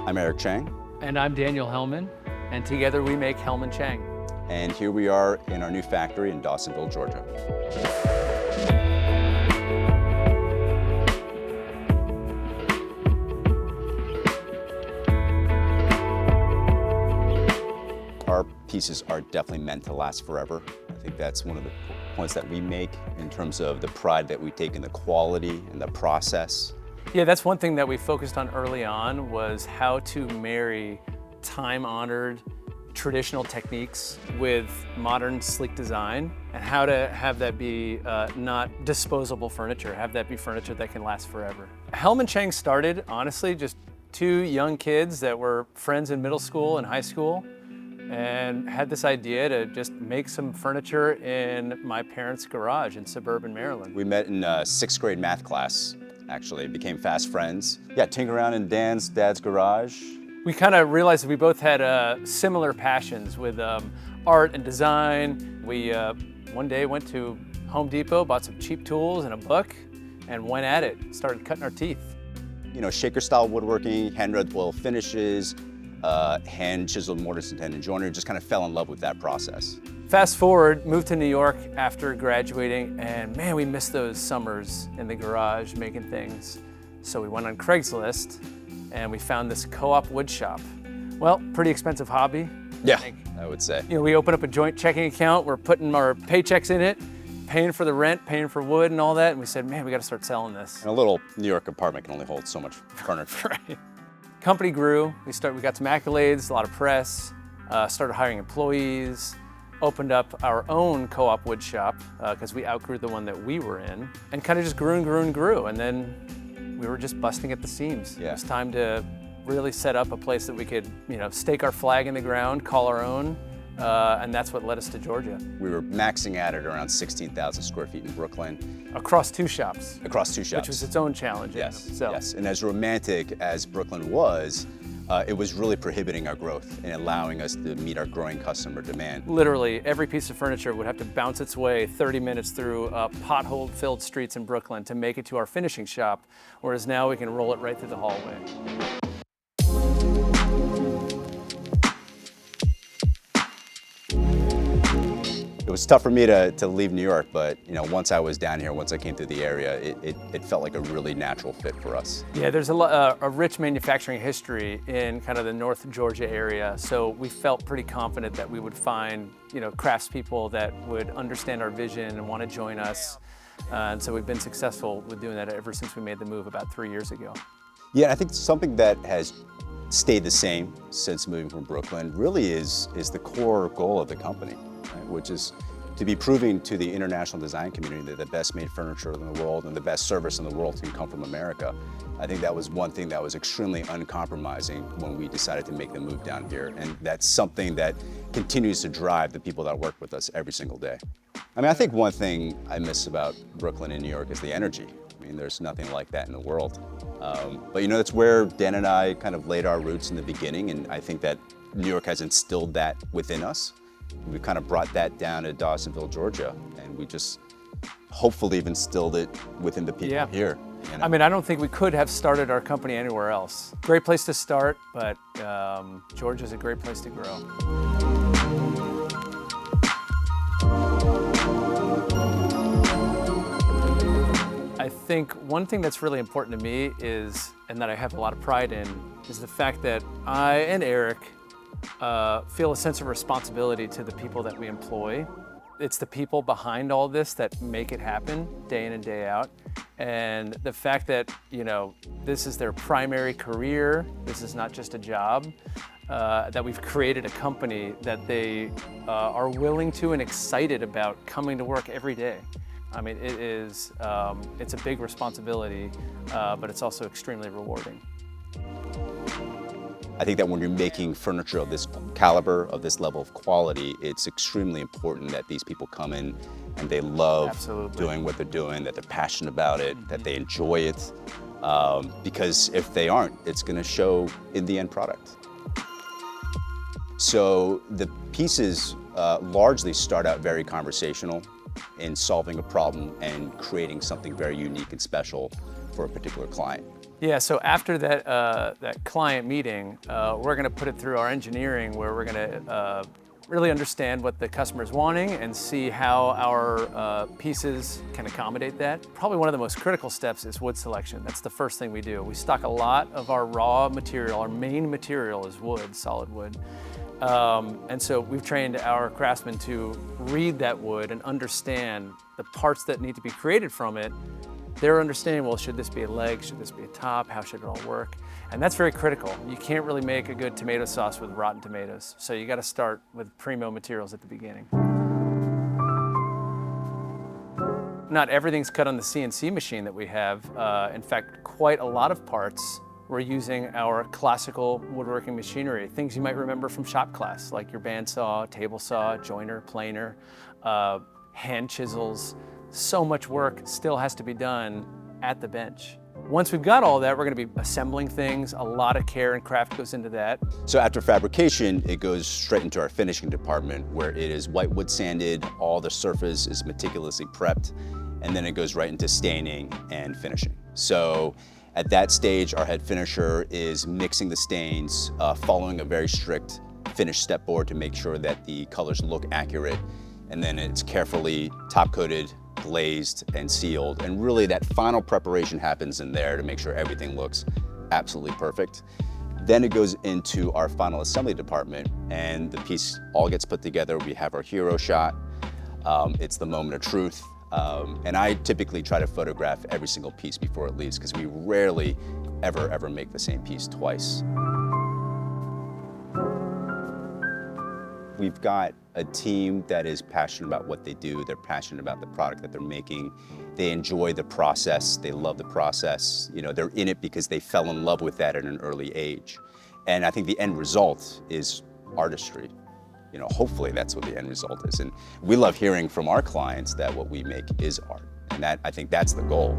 I'm Eric Chang. And I'm Daniel Hellman, and together we make Hellman Chang. And here we are in our new factory in Dawsonville, Georgia. Our pieces are definitely meant to last forever. I think that's one of the points that we make in terms of the pride that we take in the quality and the process. Yeah, that's one thing that we focused on early on, was how to marry time-honored traditional techniques with modern sleek design, and how to have that be not disposable furniture, have that be furniture that can last forever. Hellman Chang started, honestly, just two young kids that were friends in middle school and high school, and had this idea to just make some furniture in my parents' garage in suburban Maryland. We met in sixth grade math class, actually, became fast friends. Yeah, tinker around in dad's garage. We kind of realized that we both had similar passions with art and design. We one day went to Home Depot, bought some cheap tools and a book, and went at it, started cutting our teeth. You know, shaker style woodworking, hand-rubbed oil finishes, hand chiseled mortise and joinery, just kind of fell in love with that process. Fast forward, moved to New York after graduating, and man, we missed those summers in the garage making things. So we went on Craigslist and we found this co-op wood shop. Well, pretty expensive hobby. Yeah, I would say. You know, we opened up a joint checking account, we're putting our paychecks in it, paying for the rent, paying for wood and all that, and we said, man, we gotta start selling this. And a little New York apartment can only hold so much furniture. Right. Company grew, we got some accolades, a lot of press, started hiring employees, opened up our own co-op wood shop because we outgrew the one that we were in, and kind of just grew and grew and grew, and then we were just busting at the seams. Yeah. It was time to really set up a place that we could, stake our flag in the ground, call our own, and that's what led us to Georgia. We were maxing out at around 16,000 square feet in Brooklyn. Across two shops. Across two shops. Which was its own challenge. Yes, So. yes. And as romantic as Brooklyn was, it was really prohibiting our growth and allowing us to meet our growing customer demand. Literally, every piece of furniture would have to bounce its way 30 minutes through pothole-filled streets in Brooklyn to make it to our finishing shop, whereas now we can roll it right through the hallway. It was tough for me to leave New York, but once I was down here, once I came through the area, it felt like a really natural fit for us. Yeah, there's a rich manufacturing history in kind of the North Georgia area, so we felt pretty confident that we would find craftspeople that would understand our vision and want to join us, and so we've been successful with doing that ever since we made the move about 3 years ago. Yeah, I think something that has stayed the same since moving from Brooklyn really is the core goal of the company, right? Which is to be proving to the international design community that the best made furniture in the world and the best service in the world can come from America. I think that was one thing that was extremely uncompromising when we decided to make the move down here, and that's something that continues to drive the people that work with us every single day. I mean, I think one thing I miss about Brooklyn and New York is the energy. I mean, there's nothing like that in the world. But that's where Dan and I kind of laid our roots in the beginning, and I think that New York has instilled that within us. We've kind of brought that down to Dawsonville, Georgia, and we just hopefully have instilled it within the people here. I mean, I don't think we could have started our company anywhere else. Great place to start, but Georgia's a great place to grow. I think one thing that's really important to me is, and that I have a lot of pride in, is the fact that I and Eric feel a sense of responsibility to the people that we employ. It's the people behind all this that make it happen day in and day out. And the fact that, this is their primary career, this is not just a job, that we've created a company that they are willing to and excited about coming to work every day. I mean, it's a big responsibility, but it's also extremely rewarding. I think that when you're making furniture of this caliber, of this level of quality, it's extremely important that these people come in and they love doing what they're doing, that they're passionate about it, that they enjoy it. Because if they aren't, it's going to show in the end product. So the pieces largely start out very conversational in solving a problem and creating something very unique and special for a particular client. Yeah, so after that client meeting, we're going to put it through our engineering, where we're going to really understand what the customer's wanting and see how our pieces can accommodate that. Probably one of the most critical steps is wood selection. That's the first thing we do. We stock a lot of our raw material. Our main material is wood, solid wood. And so we've trained our craftsmen to read that wood and understand the parts that need to be created from it. They're understanding, well, should this be a leg? Should this be a top? How should it all work? And that's very critical. You can't really make a good tomato sauce with rotten tomatoes. So you got to start with primo materials at the beginning. Not everything's cut on the CNC machine that we have. In fact, quite a lot of parts we're using our classical woodworking machinery, things you might remember from shop class, like your bandsaw, table saw, joiner, planer, hand chisels. So much work still has to be done at the bench. Once we've got all that, we're going to be assembling things. A lot of care and craft goes into that. So after fabrication, it goes straight into our finishing department, where it is white wood sanded, all the surface is meticulously prepped, and then it goes right into staining and finishing. So at that stage, our head finisher is mixing the stains, following a very strict finish step board to make sure that the colors look accurate, and then it's carefully top coated, glazed, and sealed. And really that final preparation happens in there to make sure everything looks absolutely perfect. Then it goes into our final assembly department, and the piece all gets put together. We have our hero shot. It's the moment of truth. And I typically try to photograph every single piece before it leaves, because we rarely ever make the same piece twice. We've got a team that is passionate about what they do. They're passionate about the product that they're making. They enjoy the process. They love the process. You know, they're in it because they fell in love with that at an early age. And I think the end result is artistry. You know, hopefully that's what the end result is. And we love hearing from our clients that what we make is art. And that, I think that's the goal.